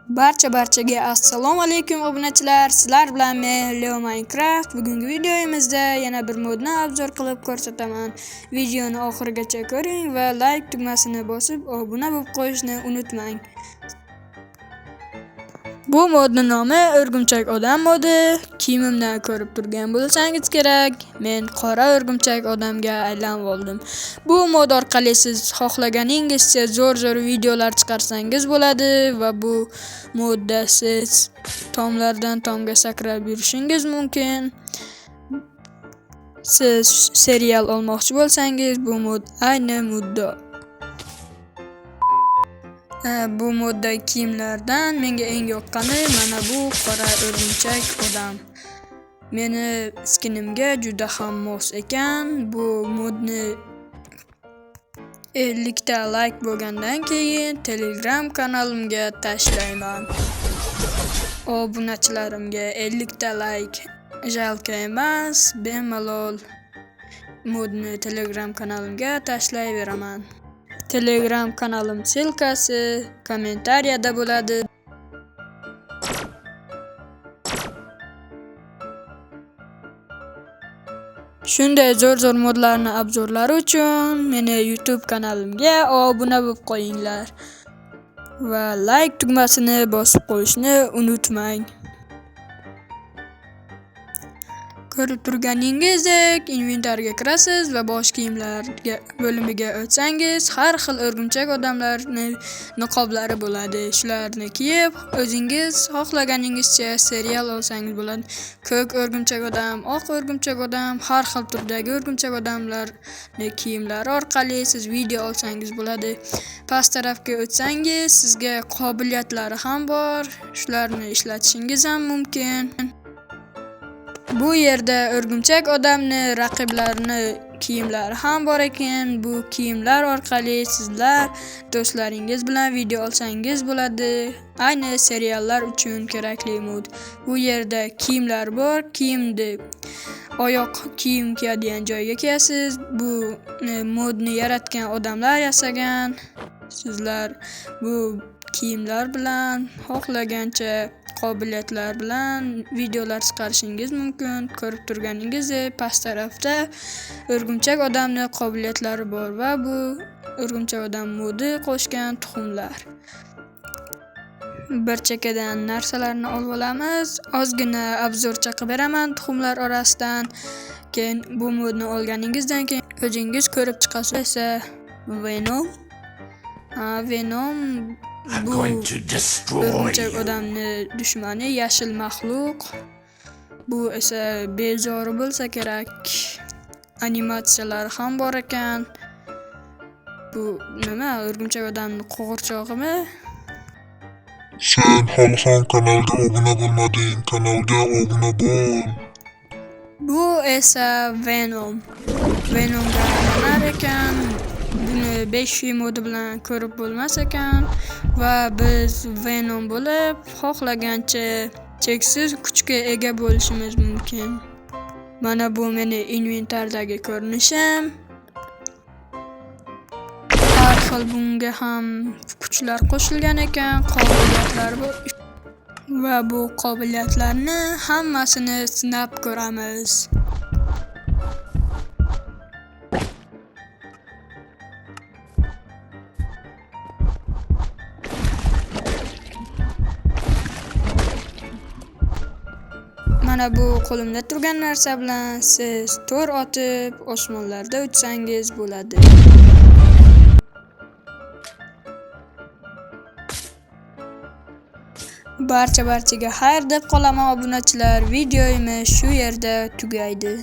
Barchaga assalomu alaykum obunachilar. Sizlar bilan men Leo Minecraft. Bugungi videomizda yana bir modni obzor qilib ko'rsataman. Videoni oxirigacha ko'ring va like tugmasini bosib obuna bo'lib qo'yishni unutmang. Bu modning nomi O'rgimchak odam modi. Kiyimimdan ko'rib turgan bo'lsangiz kerak, men qora o'rgimchak odamga aylanib oldim. Bu mod orqali siz xohlaganingizcha zo'r videolar chiqarsangiz bo'ladi va bu modda siz tomlardan tomga sakrab yurishingiz mumkin. Siz serial olmoqchi bo'lsangiz, bu mod ayni muddo. Bu modda kiyimlardan menga eng yoqqani mana bu qora o'rgimchak odam. Meni skinimga juda ham mos ekan. Bu modni 50 ta like bo'lgandan keyin Telegram kanalimga tashlayman. Obunachilarimga 50 ta like jalka emas, bemalol modni Telegram kanalimga tashlayveraman. Telegram kanalim silkasi kommentariyada bo'ladi. Shunday zo'r modlarni obzorlari uchun meni YouTube kanalimga obuna bo'lib qo'yinglar va like tugmasini bosib qo'yishni unutmang. Ko'rib turganingizdek, inventarga kirasiz va bosh kiyimlar bo'limiga o'tsangiz, har xil o'rgimchak odamlarning niqoblari bo'ladi. Shularni kiyib, o'zingiz xohlaganingizcha serial olsangiz bo'ladi. Ko'k o'rgimchak odam, oq o'rgimchak odam, har xil turdagi o'rgimchak odamlarning kiyimlari orqali siz video olsangiz bo'ladi. Past tarafga o'tsangiz, sizga qobiliyatlari ham bor. Shularni ishlatishingiz ham mumkin. Bu yerda o'rgimchak odamni raqiblarini kiyimlari ham bor ekan. Bu kiyimlar orqali sizlar do'stlaringiz bilan video olsangiz bo'ladi. Ayni seriallar uchun kerakli mod. Bu yerda kiyimlar bor. Kiyimni oyoq kiyim kiyadigan joyga kiyasiz. Bu modni yaratgan odamlar yasagan. Sizlar bu kiyimlar bilan xohlagancha qobiliyatlar bilan videolar chiqarishingiz mumkin. Ko'rib turganingizdek, past tarafda o'rgimchak odamni qobiliyatlari bor va bu o'rgimchak odam modi qo'shgan tuxumlar. Bir chekkadan narsalarni olib olamiz. Ozgina obzorcha qilib beraman tuxumlar orasidan. Keyin bu modni olganingizdan keyin o'zingiz ko'rib chiqasiz. Venom bu o'rgimchak odamni dushmani, yashil maxluq. Bu esa bezori bo'lsa kerak. Animatsiyalar ham bor ekan. Bu nima? O'rgimchak odamni qo'g'irchog'imi? Sen hali ham kanalga obuna bo'lmading, kanalga obuna bo'l. Bu esa Venom. Venomga aylanar ekan. Buni 5 modi bilan ko'rib bo'lmas ekan va biz Venom bo'lib xohlagancha cheksiz kuchga ega bo'lishimiz mumkin. Mana bu meni inventardagi ko'rinishim. Har xil bunga ham kuchlar qo'shilgan ekan, qobiliyatlar bor. Va bu qobiliyatlarni hammasini sinab ko'ramiz. Mana bu qo'limda turgan narsa bilan siz to'r otib osmonlarda uchsangiz bo'ladi. Barchaga xayr deb qolaman obunachilar. Videomiz shu yerda tugaydi.